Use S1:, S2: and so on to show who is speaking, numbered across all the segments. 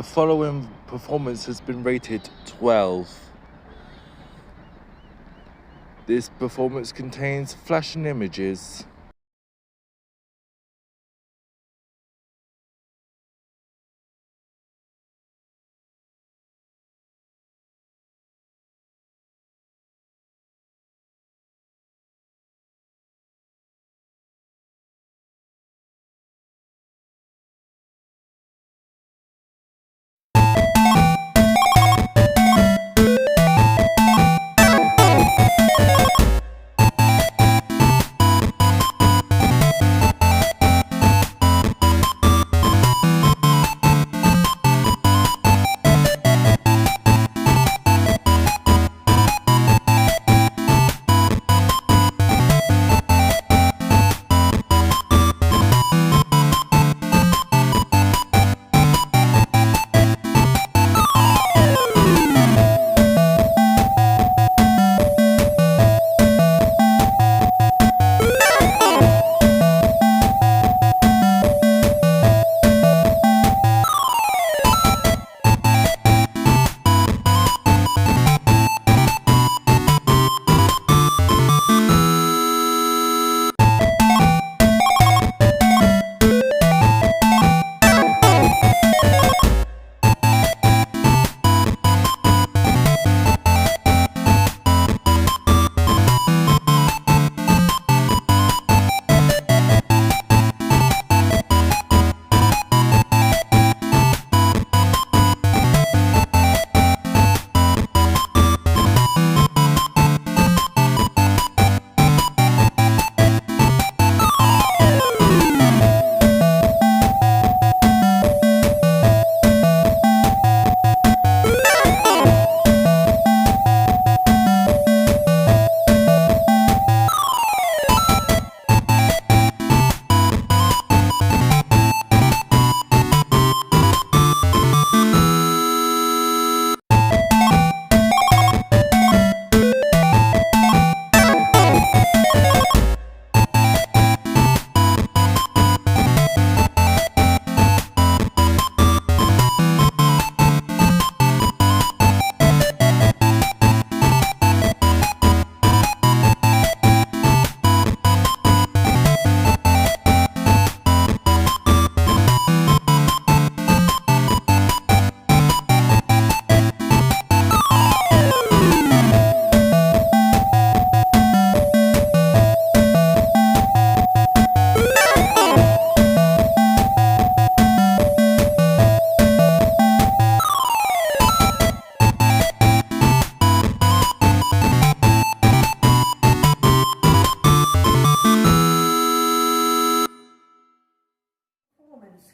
S1: The following performance has been rated 12. This performance contains flashing images.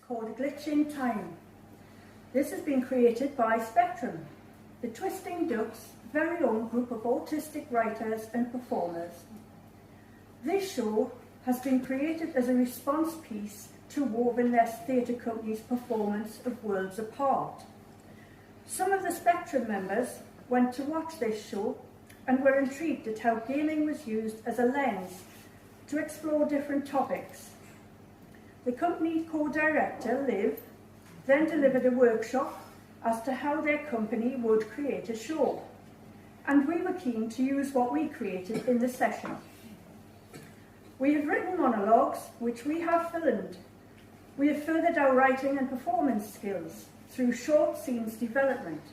S2: Called A Glitch in Time. This has been created by Spectrum, the Twisting Ducks' very own group of autistic writers and performers. This show has been created as a response piece to Woveness Theatre Company's performance of Worlds Apart. Some of the Spectrum members went to watch this show and were intrigued at how gaming was used as a lens to explore different topics. The company co-director, Liv, then delivered a workshop as to how their company would create a show, and we were keen to use what we created in the session. We have written monologues, which we have filmed. We have furthered our writing and performance skills through short scenes development,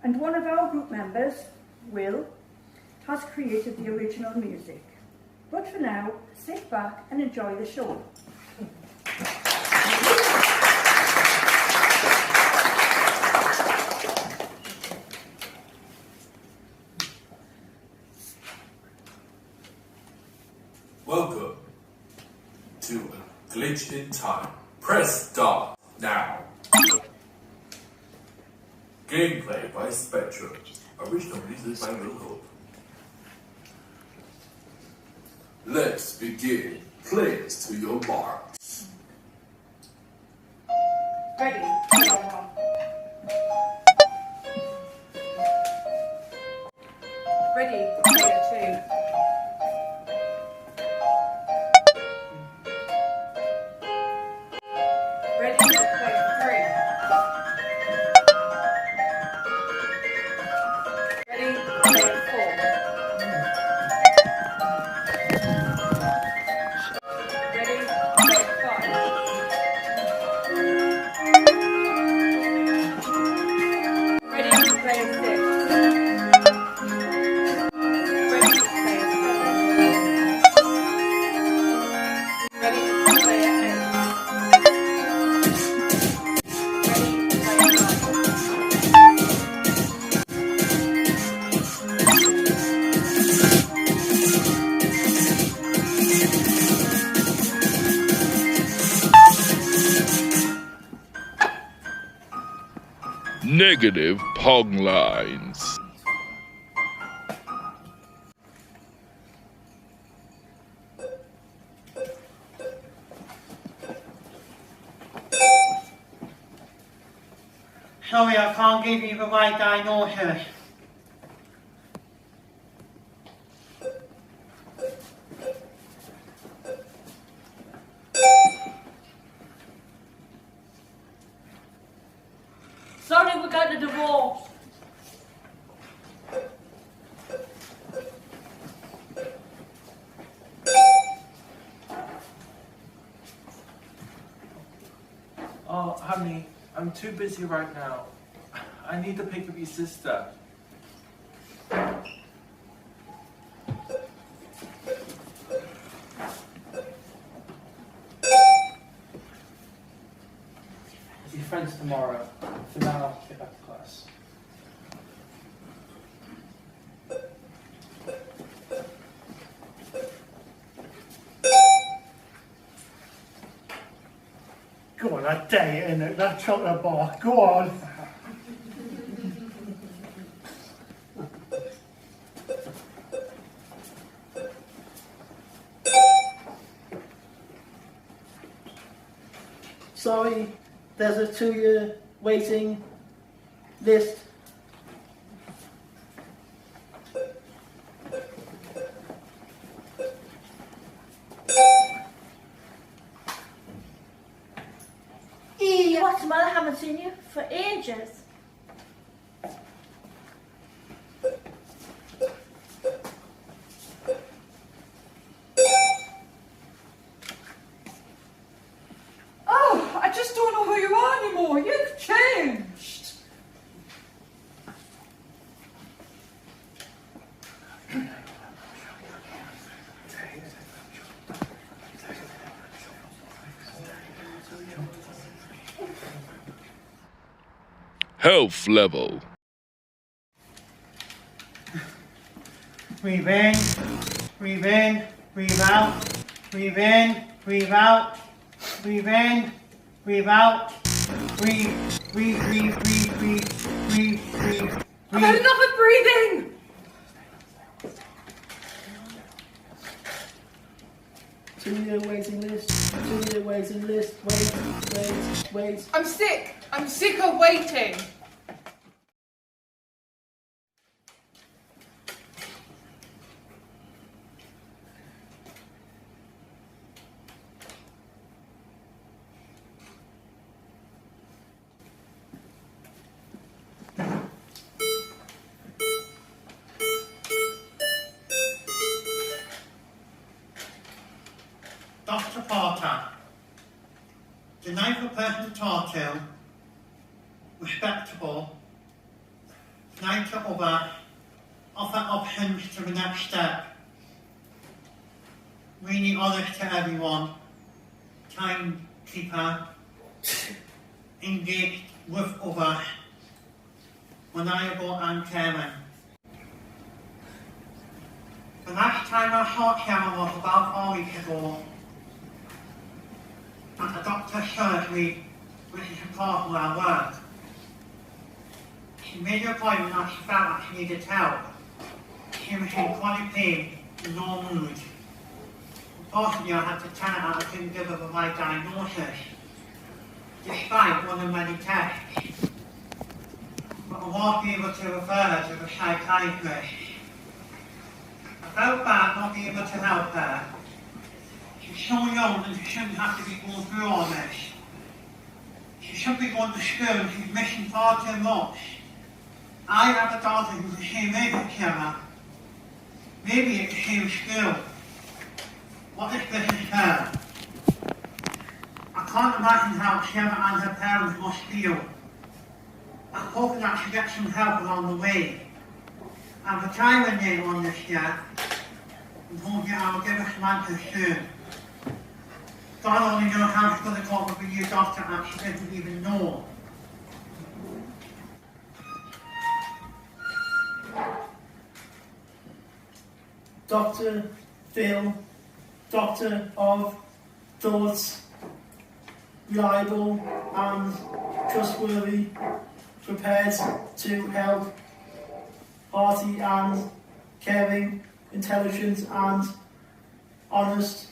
S2: and one of our group members, Will, has created the original music. But for now, sit back and enjoy the show.
S3: Welcome to A Glitch in Time. Press start now. Gameplay by Spectrum. Original music by Will. Let's begin. Players to your marks.
S2: Ready? Ready? Player 2. Ready? Player 3.
S4: Negative Pong lines.
S5: Sorry, I can't give you the right diagnosis.
S6: Sorry, we got a divorce.
S1: Oh, honey, I'm too busy right now. I need to pick up your sister.
S5: See your friends tomorrow. For now, get back to class.
S7: Go on, I dare you, innit? That chocolate bar. Go on. Sorry, there's a 2-year waiting list.
S6: What's the matter? I haven't seen you for ages.
S8: Oh, I just don't know who you are anymore. You've changed.
S4: Health level.
S5: Breathe in, breathe in, breathe out, breathe in, breathe out, breathe in, breathe out, breathe, breathe, breathe, breathe, breathe, breathe, breathe,
S8: I've had enough of breathing.
S7: Two-year waiting list. 2-year waiting list. Wait.
S8: I'm sick. I'm sick of waiting.
S5: Dr. Porter, the nicer person to talk to, respectable, nice to other, offer options to the next step, really honest to everyone, timekeeper, engaged with others, reliable and caring. The last time I saw Gemma was about 4 weeks ago, at the doctor's surgery, which is important where I work. She made an appointment that she felt that she needed help. She was in chronic pain and no mood. Unfortunately, I had to tell her I couldn't give her the right diagnosis, despite one of many tests. But I was able to refer her to the psychiatrist. I felt bad not being able to help her. She's so young and she shouldn't have to be going through all this. She should be going to school and she's missing far too much. I have a daughter who's a haymaker, Gemma. Maybe it's him still. What if this is her? I can't imagine how Gemma and her parents must feel. I'm hoping that she gets some help along the way. I'm retiring later on this year, and hoping I'll give her some answers soon. God only knows how she's going to cope with a new doctor that she doesn't even know.
S9: Dr. Phil, doctor of thoughts, reliable and trustworthy, prepared to help, hearty and caring, intelligent and honest,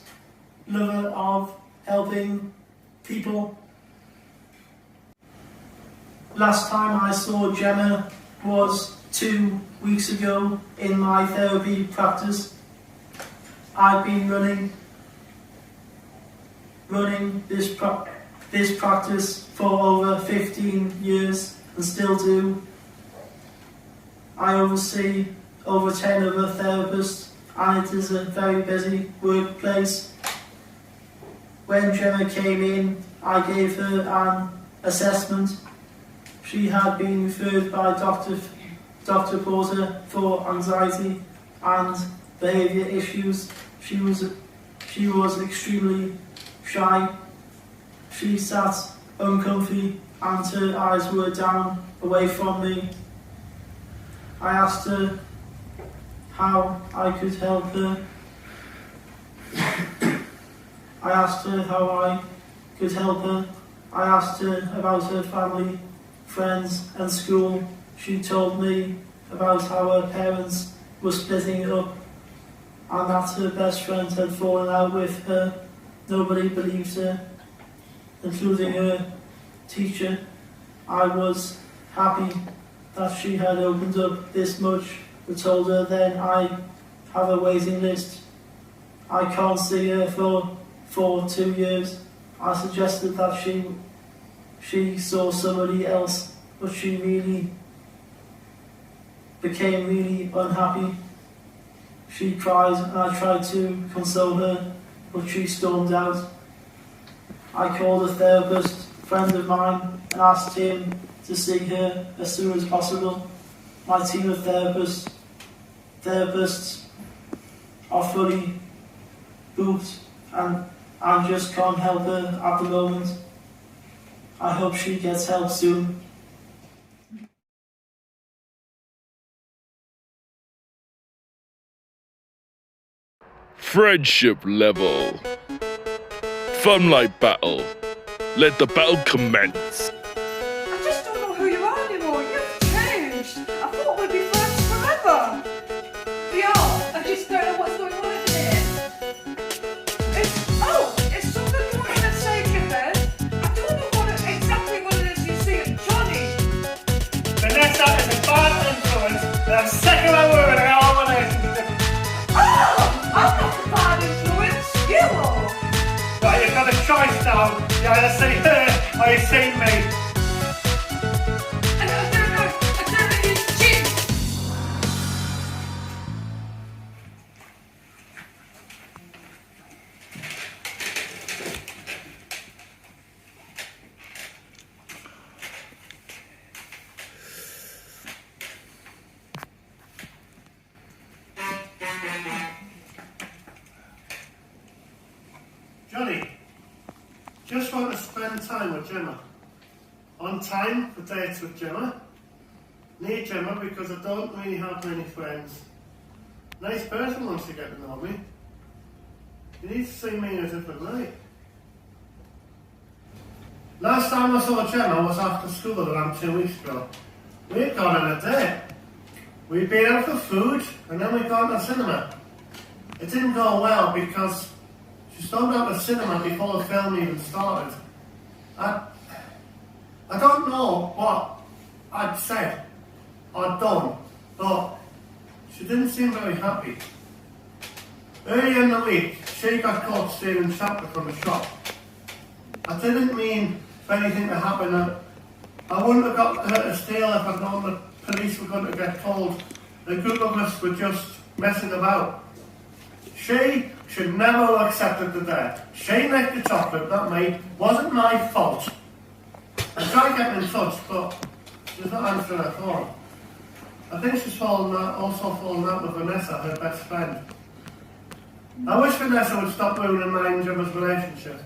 S9: lover of helping people. Last time I saw Gemma was 2 weeks ago in my therapy practice. I've been running this practice for over 15 years and still do. I oversee over 10 other therapists and it is a very busy workplace. When Gemma came in, I gave her an assessment. She had been referred by Dr. Porter for anxiety and behaviour issues. She was extremely shy. She sat uncomfy and her eyes were down away from me. I asked her how I could help her. I asked her how I could help her. I asked her about her family, friends and school. She told me about how her parents were splitting up and that her best friend had fallen out with her. Nobody believed her, including her teacher. I was happy that she had opened up this much. I told her then I have a waiting list. I can't see her for 2 years. I suggested that she saw somebody else, but she really became really unhappy. She cried and I tried to console her, but she stormed out. I called a therapist, friend of mine, and asked him to see her as soon as possible. My team of therapists are fully booked and I just can't help her at the moment. I hope she gets help soon.
S4: Friendship level. Fun like battle. Let the battle commence.
S8: I just don't know who you are anymore. You've changed. I thought we'd be friends forever. We are. I just don't know what's going on in here. It's something you wanted to say, Gemma. I don't know exactly what it is you see at Johnny.
S7: Vanessa is a bad influence and I'm sick of her word in our relationship.
S8: Oh! I'm not the bad influence. You are.
S7: Right, you've got a choice now. You either see her or you see me.
S8: I don't know you cheat.
S7: Johnny, just want to spend time with Gemma. On time for dates with Gemma. Need Gemma because I don't really have many friends. Nice person wants to get to know me. You need to see me in a different light. Last time I saw Gemma was after school around 2 weeks ago. We'd gone on a date. We'd been out for food and then we'd gone to the cinema. It didn't go well because she stormed out of the cinema before the film even started. I don't know what I'd said or done, but she didn't seem very happy. Earlier in the week, she got caught stealing chocolate from the shop. I didn't mean for anything to happen. I wouldn't have got her to steal if I'd known that police were going to get called. A group of us were just messing about. She should never have accepted the debt. She left the chocolate, not me. Wasn't my fault. I tried getting in touch, but she's not answering her phone. I think she's also fallen out with Vanessa, her best friend. I wish Vanessa would stop ruining mine and Gemma's relationship.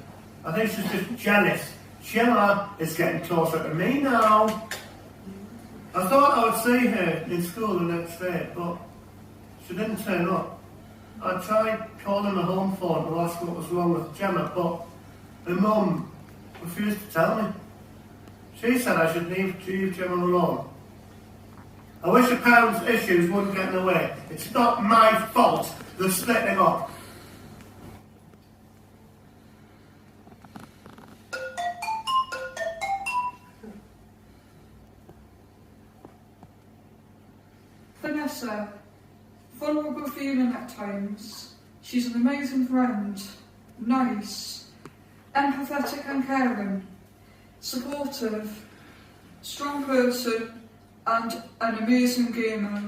S7: I think she's just jealous. Gemma is getting closer to me now. I thought I would see her in school the next day, but she didn't turn up. I tried calling the home phone to ask what was wrong with Gemma, but her mum refused to tell me. She said I should leave Gemma alone. I wish the parents' issues wouldn't get in the way. It's not my fault they're splitting up.
S8: Vanessa, vulnerable feeling at times. She's an amazing friend, nice, empathetic and caring, supportive, strong person, and an amazing gamer.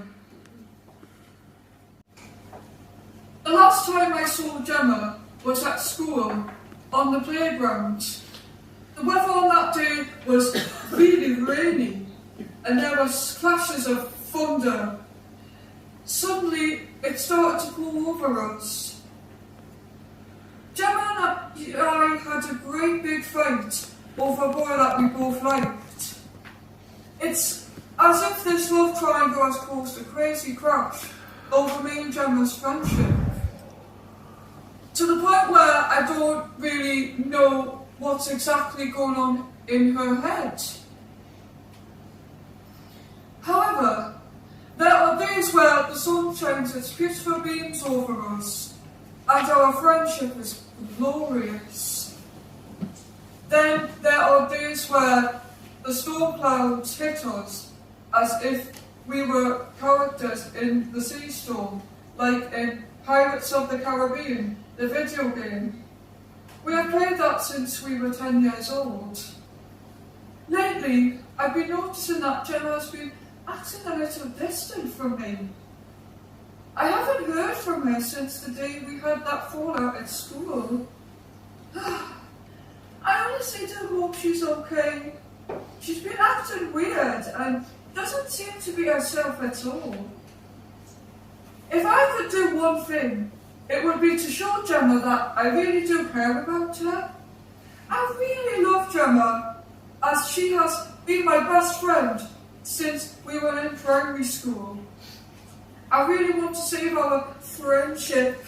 S8: The last time I saw Gemma was at school, on the playground. The weather on that day was really rainy, and there was flashes of thunder. Suddenly, it started to pour over us. Gemma and I had a great big fight over a boy that we both liked. It's as if this love triangle has caused a crazy crash over me and Gemma's friendship. To the point where I don't really know what's exactly going on in her head. However, there are days where the sun shines its beautiful beams over us, and our friendship is glorious. Then there are days where the storm clouds hit us as if we were characters in the sea storm, like in Pirates of the Caribbean, the video game. We have played that since we were 10 years old. Lately, I've been noticing that Gemma has been acting a little distant from me. I haven't heard from her since the day we had that fallout at school. I honestly do hope she's okay. She's been acting weird and doesn't seem to be herself at all. If I could do one thing, it would be to show Gemma that I really do care about her. I really love Gemma, as she has been my best friend since we were in primary school. I really want to save our friendship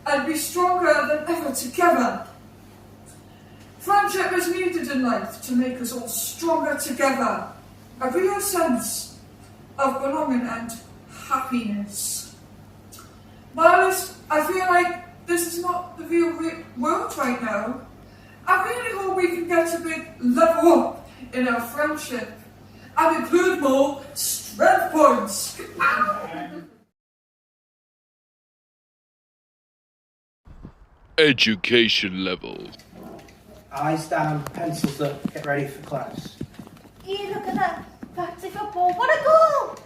S8: and be stronger than ever together. Friendship is needed in life to make us all stronger together. A real sense of belonging and happiness. Whilst I feel like this is not the real world right now, I really hope we can get a big level up in our friendship and include more strength points.
S4: Education level.
S9: Eyes down, pencils up, get ready for class.
S6: Hey, look at that. Fancy football. What a goal!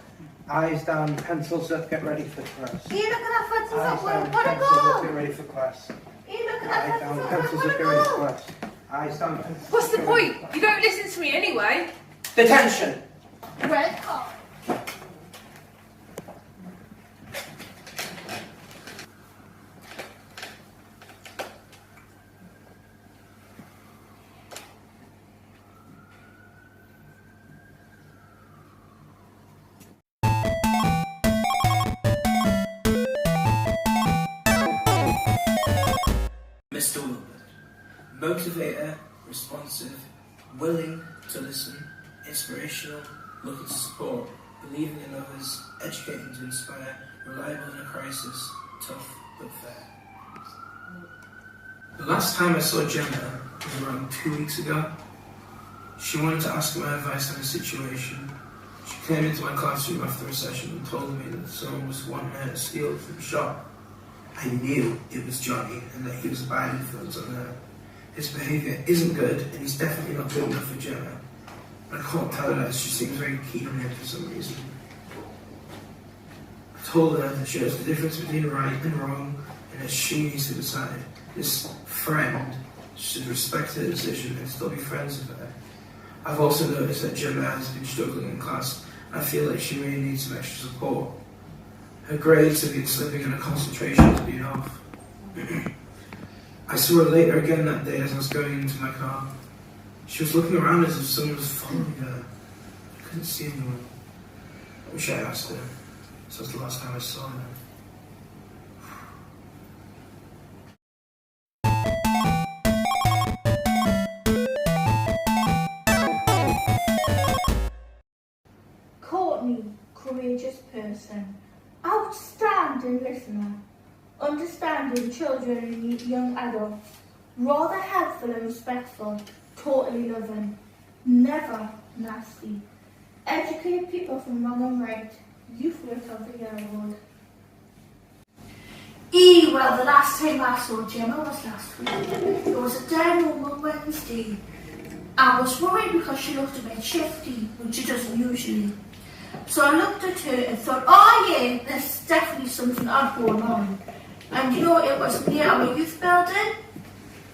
S9: Eyes down, pencils up, get ready for class.
S6: Hey, look at that fancy
S9: Eyes
S6: football.
S9: down,
S6: What a
S9: pencils up,
S6: goal!
S9: get ready for class.
S6: Hey, look at
S9: Eyes
S6: that
S9: down,
S6: fancy
S9: pencils
S6: football.
S9: up,
S6: What
S9: get
S6: a
S9: ready for
S6: goal!
S9: class. Eyes down, pencils up.
S8: What's the
S9: get ready
S8: point?
S9: for
S8: You don't listen to me anyway.
S9: class. Detention!
S6: Red card.
S10: Mr. Wilbert, motivator, responsive, willing to listen, inspirational, looking to support, believing in others, educating to inspire, reliable in a crisis, tough but fair. The last time I saw Gemma was around 2 weeks ago. She wanted to ask my advice on a situation. She came into my classroom after a session and told me that someone was wanting her to steal from the shop. I knew it was Johnny and that he was a bad influence on her. His behaviour isn't good and he's definitely not good enough for Gemma. I can't tell her that she seems very keen on him for some reason. told her that she knows the difference between right and wrong, and that she needs to decide. This friend should respect her decision and still be friends with her. I've also noticed that Gemma has been struggling in class. I feel like she really needs some extra support. Her grades have been slipping and her concentration has been off. I saw her later again that day as I was going into my car. She was looking around as if someone was following her. I couldn't see anyone. I wish I asked her. This was the last time I saw her.
S6: Courtney, courageous person, outstanding listener, understanding children and young adults, rather helpful and respectful, totally loving, never nasty, educate people from wrong and right, youth worker of the year award. Well, the last time I saw Gemma was last week. It was a day normal Wednesday. I was worried because she looked a bit shifty, which she doesn't usually. So I looked at her and thought, oh yeah, there's definitely something odd going on. And you know, it was near our youth building.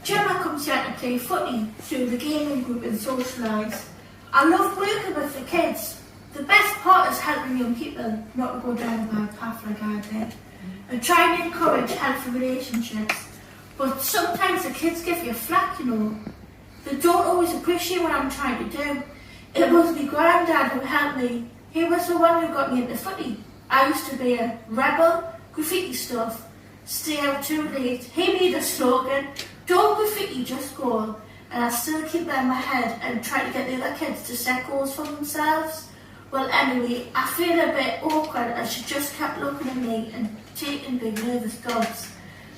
S6: Gemma comes here to play footy through the gaming group and socialise. I love working with the kids. The best part is helping young people not to go down a bad path like I did. And trying to encourage healthy relationships. But sometimes the kids give you flack, you know. They don't always appreciate what I'm trying to do. It was my granddad who helped me. He was the one who got me into footy. I used to be a rebel, graffiti stuff, stay out too late. He made a slogan, don't graffiti, just goal. And I still keep that in my head and try to get the other kids to set goals for themselves. Well, anyway, I feel a bit awkward as she just kept looking at me and taking big nervous gulps.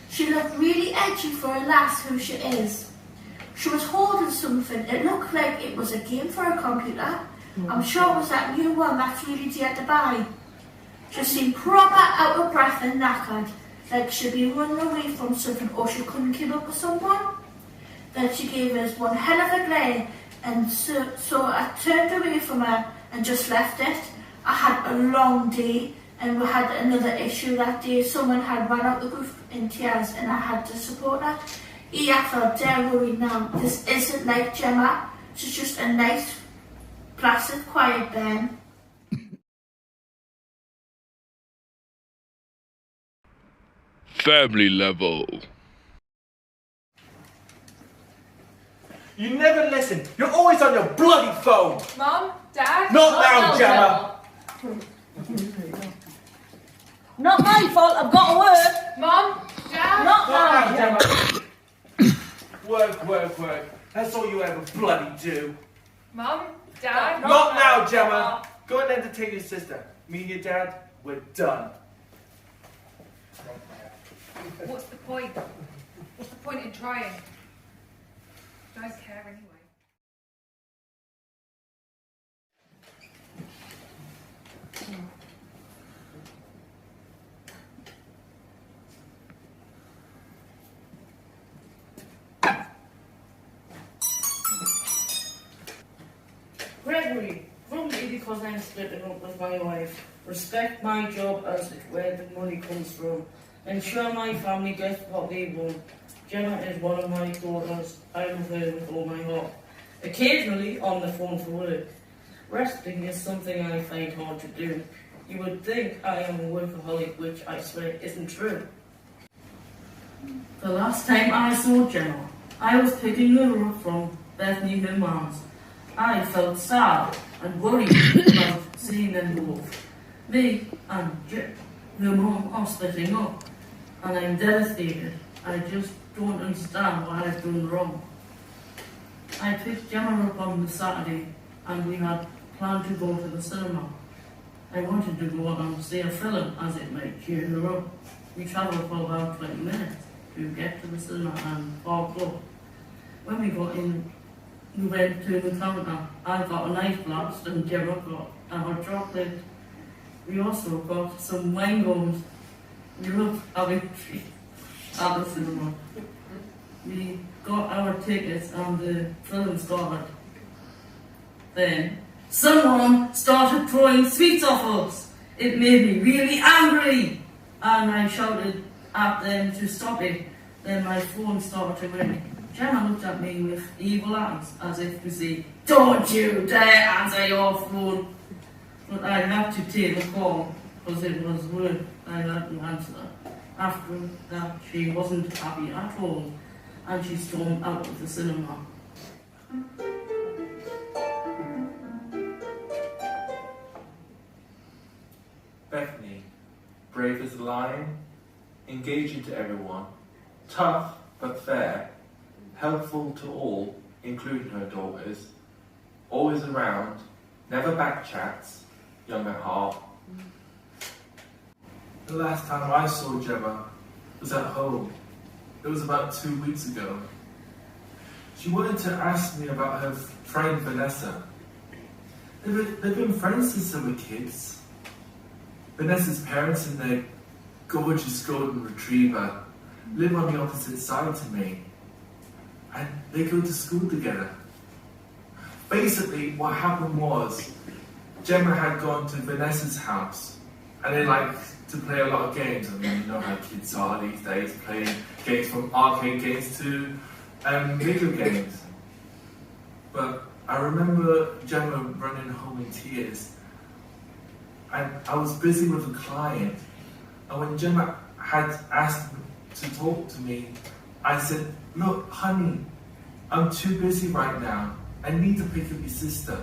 S6: She looked really edgy for a lass who she is. She was holding something. It looked like it was a game for a computer. I'm sure it was that new one that 3D had to buy. She seemed proper out of breath and knackered, like she'd been running away from something or she couldn't keep up with someone. Then she gave us one hell of a glare, and so I turned away from her and just left it. I had a long day, and we had another issue that day. Someone had run out the roof in tears and I had to support her. I felt dead worried now. This isn't like Gemma. She's just a nice, placid, quiet Ben.
S4: Family level.
S1: You never listen. You're always on your bloody phone.
S11: Mom, Dad.
S1: Not now, Gemma.
S6: Not my fault, I've got to work.
S11: Mom, Dad.
S6: Not
S1: Not
S6: now.
S1: now, Gemma. Work. That's all you ever bloody do.
S11: Mom, Dad.
S1: Not now, Gemma. Go and entertain your sister. Me and your dad, we're done.
S11: What's the point? What's the point in trying? You guys care anyway.
S12: Gregory, probably because I'm splitting up with my wife. Respect my job as where the money comes from. Ensure my family gets what they want. Gemma is one of my daughters. I love her with all my heart. Occasionally on the phone for work. Resting is something I find hard to do. You would think I am a workaholic, which I swear isn't true. The last time I saw Gemma, I was picking her up from Bethany, her mom's. I felt sad and worried about seeing them both. Me and her mom are splitting up, and I'm devastated. I just don't understand what I've done wrong. I picked Gemma up on the Saturday, and we had planned to go to the cinema. I wanted to go and see a film as it might cheer her up. We travelled for about 20 minutes to get to the cinema and park up. When we got in, we went to the counter. I got a nice blast and Gemma got a hot chocolate. We also got some mangoes. We loved having treats at the cinema. We got our tickets and the film started. Then someone started throwing sweets off us. It made me really angry, and I shouted at them to stop it. Then my phone started to ring. Gemma looked at me with evil eyes, as if to say, "Don't you dare answer your phone." But I had to take the call, because it was work I had to answer. After that, she wasn't happy at all, and she stormed out of the cinema.
S1: Bethany, brave as a lion, engaging to everyone, tough but fair, helpful to all, including her daughters, always around, never backchats, young at heart. The last time I saw Gemma was at home. It was about 2 weeks ago. She wanted to ask me about her friend Vanessa. They've been friends since they were kids. Vanessa's parents and their gorgeous golden retriever live on the opposite side to me, and they go to school together. Basically, what happened was, Gemma had gone to Vanessa's house, and they like to play a lot of games. I mean, you know how kids are these days, playing games from arcade games to video games. But I remember Gemma running home in tears, and I was busy with a client, and when Gemma had asked to talk to me, I said, "Look, honey, I'm too busy right now. I need to pick up your sister."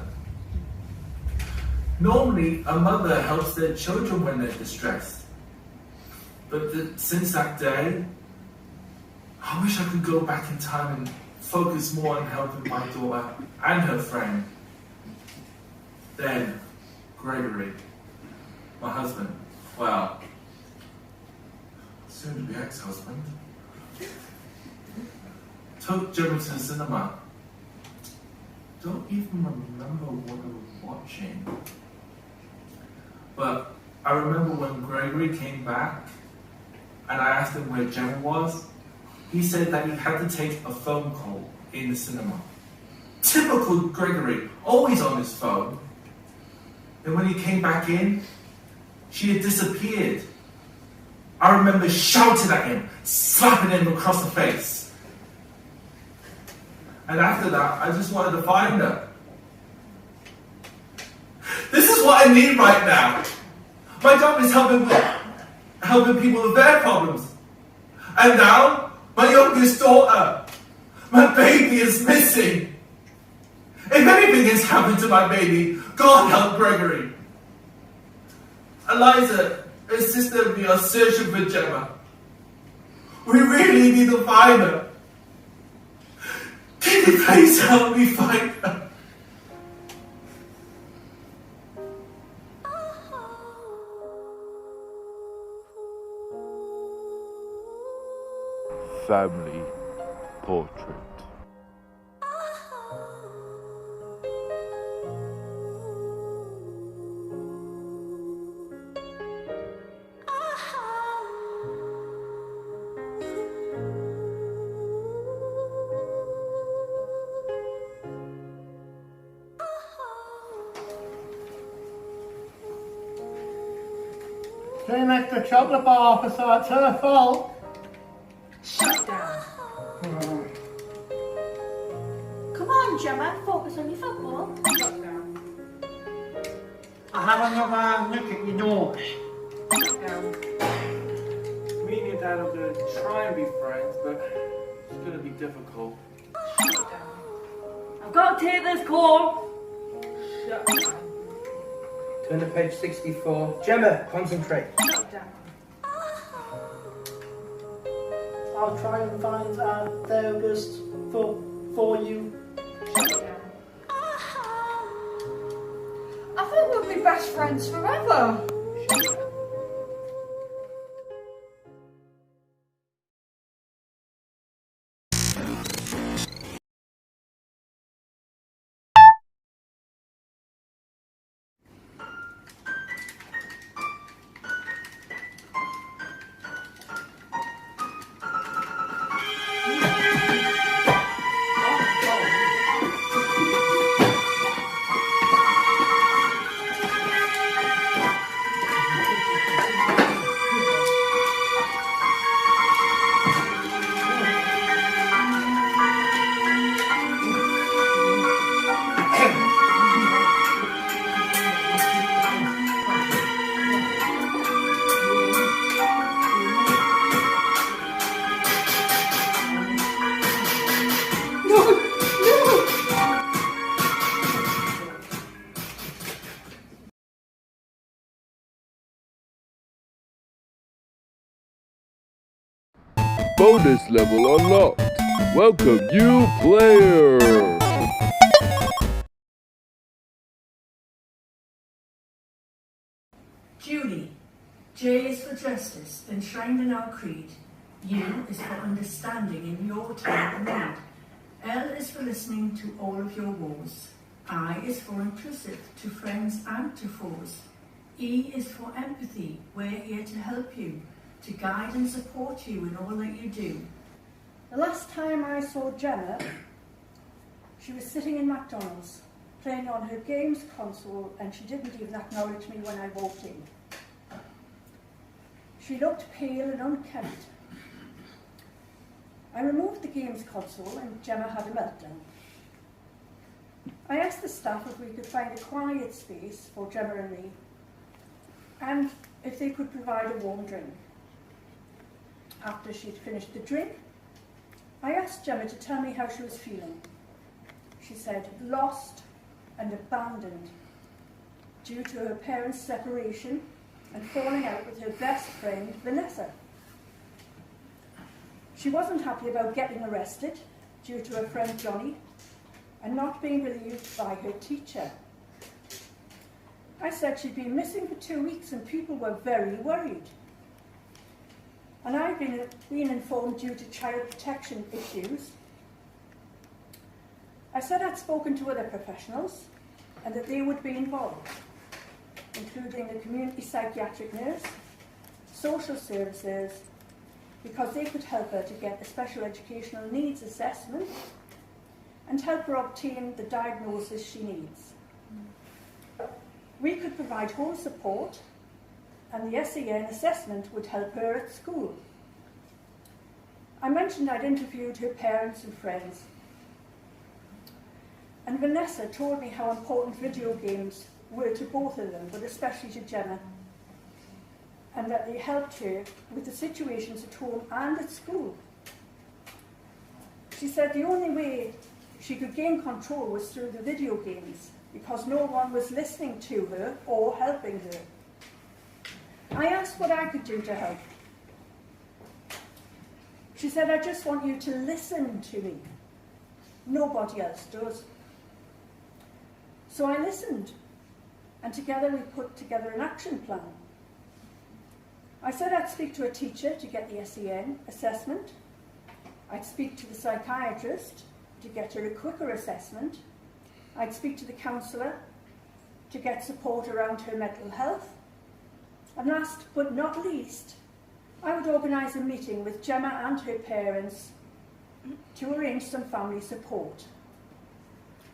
S1: Normally, a mother helps their children when they're distressed. But since that day, I wish I could go back in time and focus more on helping my daughter and her friend. Then, Gregory, my husband, well, soon to be ex-husband, took Gemma to the cinema. Don't even remember what I was watching. But I remember when Gregory came back and I asked him where Gemma was, he said that he had to take a phone call in the cinema. Typical Gregory, always on his phone. And when he came back in, she had disappeared. I remember shouting at him, slapping him across the face. And after that, I just wanted to find her. This is what I need right now. My job is helping people with their problems. And now, my youngest daughter, my baby is missing. If anything has happened to my baby, God help Gregory. Eliza, her sister and me are searching for Gemma. We really need to find her. Can you please help me find her?
S4: Family portrait.
S7: She left the chocolate bar off, so it's her fault.
S2: Shut down. Come on, Gemma, focus on your football. Shut down.
S5: I have another look at your nose.
S2: Shut down.
S1: Me and your dad are going to try and be friends, but it's going to be difficult.
S2: Shut down.
S12: I've got to take this call.
S2: Shut down.
S13: Turn to page 64. Gemma, concentrate.
S2: Shut down.
S9: I'll try and find a therapist for you.
S2: Shut down.
S8: I thought we'd be best friends forever.
S2: Shut down.
S4: bonus level unlocked. Welcome, new player.
S2: Judy, J is for justice, enshrined in our creed. U is for understanding in your time of need. L is for listening to all of your woes. I is for inclusive, to friends and to foes. E is for empathy, we're here to help you, to guide and support you in all that you do. The last time I saw Gemma, she was sitting in McDonald's, playing on her games console, and she didn't even acknowledge me when I walked in. She looked pale and unkempt. I removed the games console and Gemma had a meltdown. I asked the staff if we could find a quiet space for Gemma and me, and if they could provide a warm drink. After she'd finished the drink, I asked Gemma to tell me how she was feeling. She said lost and abandoned due to her parents' separation and falling out with her best friend, Vanessa. She wasn't happy about getting arrested due to her friend Johnny and not being believed by her teacher. I said she'd been missing for 2 weeks and people were very worried. And I'd been informed due to child protection issues. I said I'd spoken to other professionals and that they would be involved, including the community psychiatric nurse, social services, because they could help her to get a special educational needs assessment and help her obtain the diagnosis she needs. We could provide home support, and the SEN assessment would help her at school. I mentioned I'd interviewed her parents and friends, and Vanessa told me how important video games were to both of them, but especially to Gemma, and that they helped her with the situations at home and at school. She said the only way she could gain control was through the video games, because no one was listening to her or helping her. I asked what I could do to help. She said, I just want you to listen to me. Nobody else does. So I listened, and together we put together an action plan. I said I'd speak to a teacher to get the SEN assessment. I'd speak to the psychiatrist to get her a quicker assessment. I'd speak to the counsellor to get support around her mental health. And last but not least, I would organise a meeting with Gemma and her parents to arrange some family support.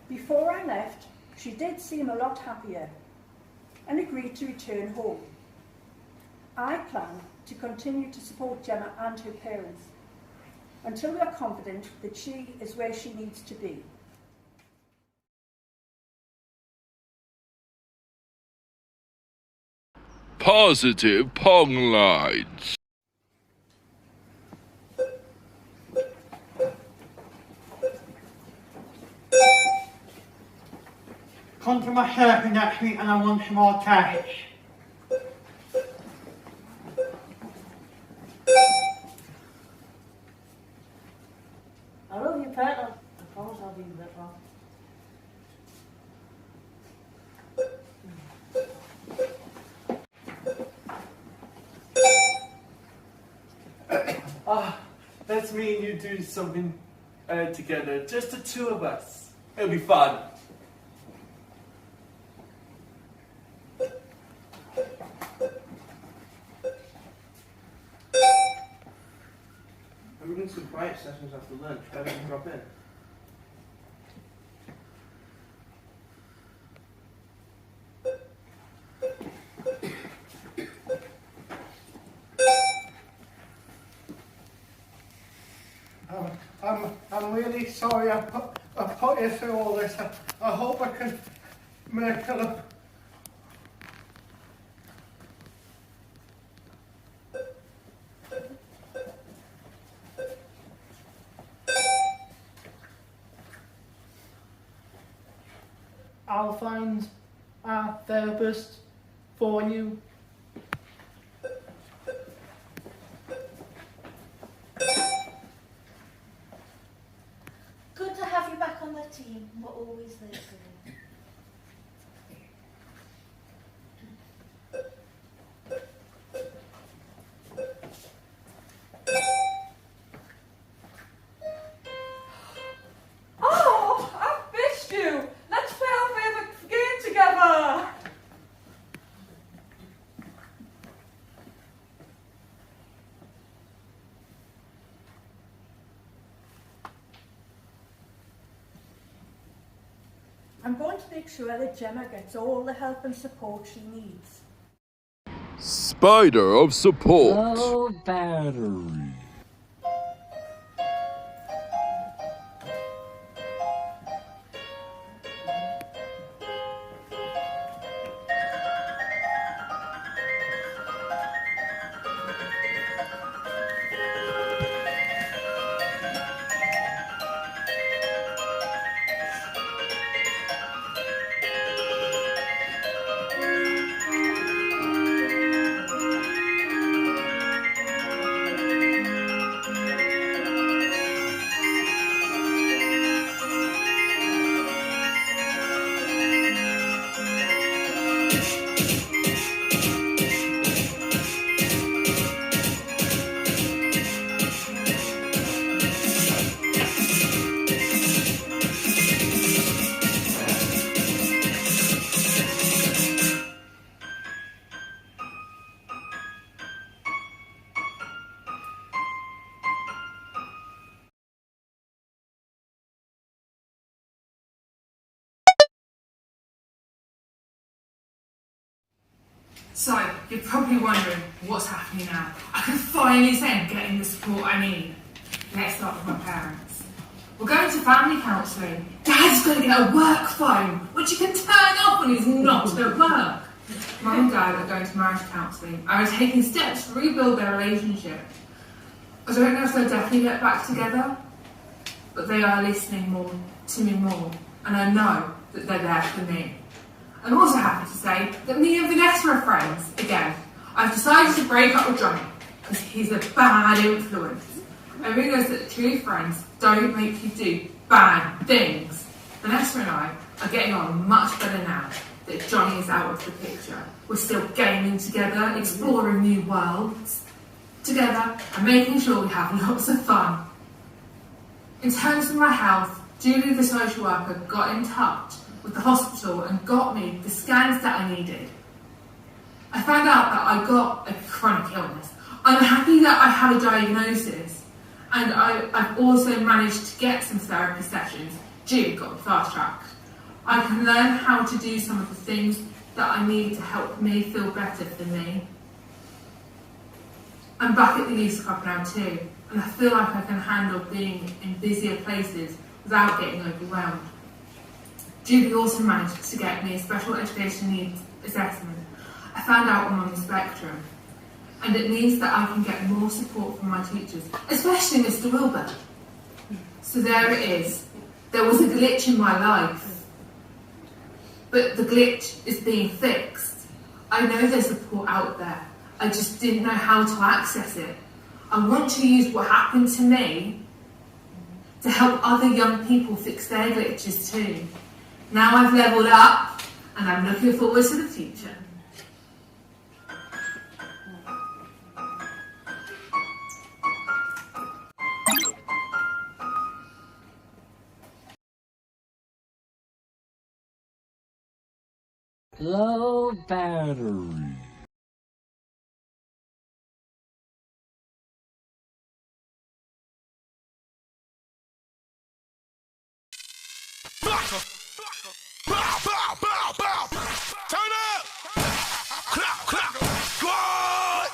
S2: Before I left, she did seem a lot happier and agreed to return home. I plan to continue to support Gemma and her parents until we are confident that she is where she needs to be.
S4: Positive Pong lines.
S5: Come to my surfing next week and I want some more cash.
S12: I love you, Pet. I promise I'll be better.
S14: Let's me and you do something together, just the two of us. It'll be fun.
S10: I'm doing some quiet sessions after lunch. Why don't you drop in?
S7: I'm really sorry I put you through all this. I hope I can make it up.
S9: I'll find a therapist for you.
S6: team were always there for me.
S8: Oh, I've missed you. Let's play our favourite game together.
S2: I'm going to make sure that Gemma gets all the help and support she needs.
S4: Spider of support.
S15: Low battery.
S16: So, you're probably wondering what's happening now. I can finally say I'm getting the support I need. Let's start with my parents. We're going to family counselling. Dad's going to get a work phone, which he can turn off when he's not at work. Mum and Dad are going to marriage counselling. I was taking steps to rebuild their relationship. I don't know if they'll definitely get back together, but they are listening to me more, and I know that they're there for me. I'm also happy to say that me and Vanessa are friends again. I've decided to break up with Johnny because he's a bad influence. I realise that true friends don't make you do bad things. Vanessa and I are getting on much better now that Johnny is out of the picture. We're still gaming together, exploring new worlds together, and making sure we have lots of fun. In terms of my health, Julie, the social worker, got in touch with the hospital and got me the scans that I needed. I found out that I got a chronic illness. I'm happy that I have a diagnosis, and I've also managed to get some therapy sessions. Julie got me fast-tracked. I can learn how to do some of the things that I need to help me feel better for me. I'm back at the youth club now too, and I feel like I can handle being in busier places without getting overwhelmed. Julie also managed to get me a special education needs assessment. I found out I'm on the spectrum, and it means that I can get more support from my teachers, especially Mr. Wilbur. So there it is. There was a glitch in my life, but the glitch is being fixed. I know there's support out there. I just didn't know how to access it. I want to use what happened to me to help other young people fix their glitches too. Now I've leveled up, and I'm looking forward to the future.
S15: Low battery.
S17: Turn up! Clap, clap! Squad!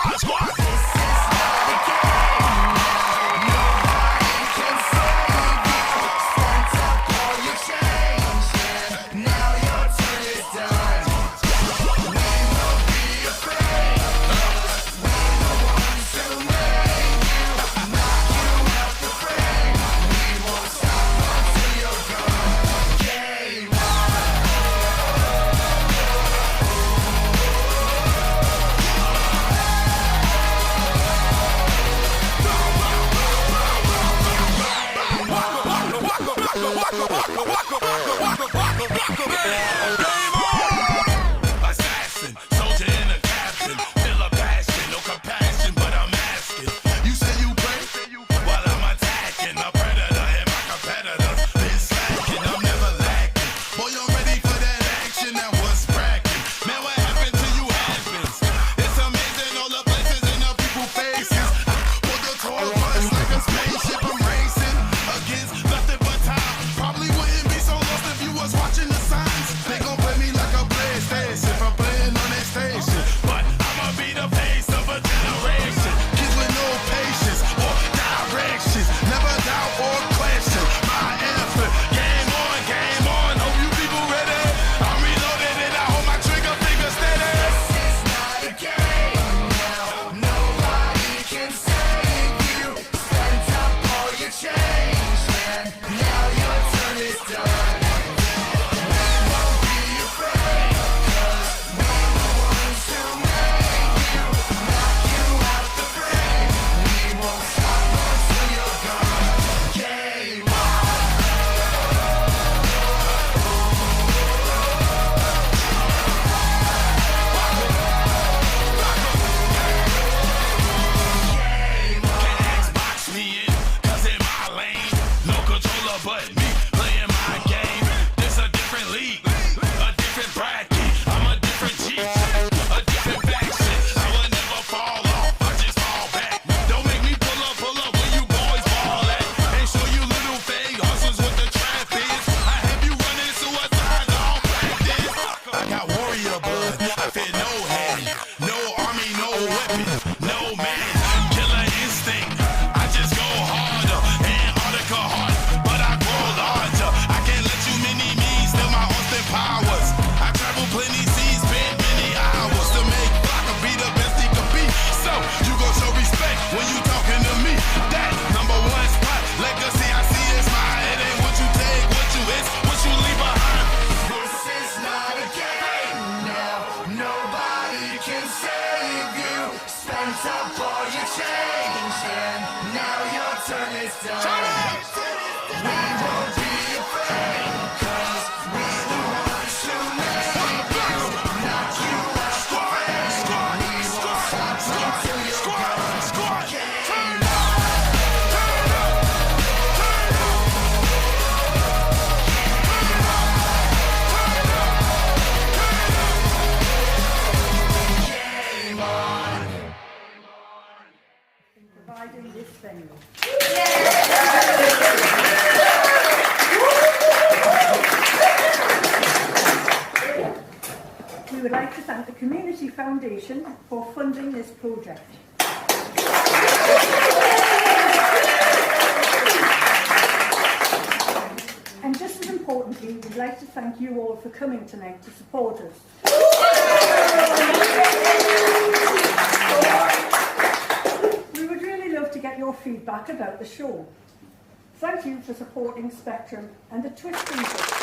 S17: Squad! Stop. No man, killer instinct. I just go harder, Antarctica hard, but I grow larger. I can't let you mini me steal my Austin powers. I travel plenty seas, spend many hours to make Flocka be the best he could be. So you gon' show respect when you talking to me. That number one spot, legacy I see is mine. It ain't what you take, what you is, what you leave behind.
S18: This is not a game now. Nobody can save you. Spent up all your change and now your turn is done. We won't be afraid, 'cause we're the ones who made you. Knock you out the frame. We won't stop until you're gone. Game on. Game on.
S2: Providing this venue. We would like to thank the Community Foundation for funding this project. And just as importantly, we'd like to thank you all for coming tonight to support us. We would really love to get your feedback about the show. Thank you for supporting Spectrum and the Twisting Book.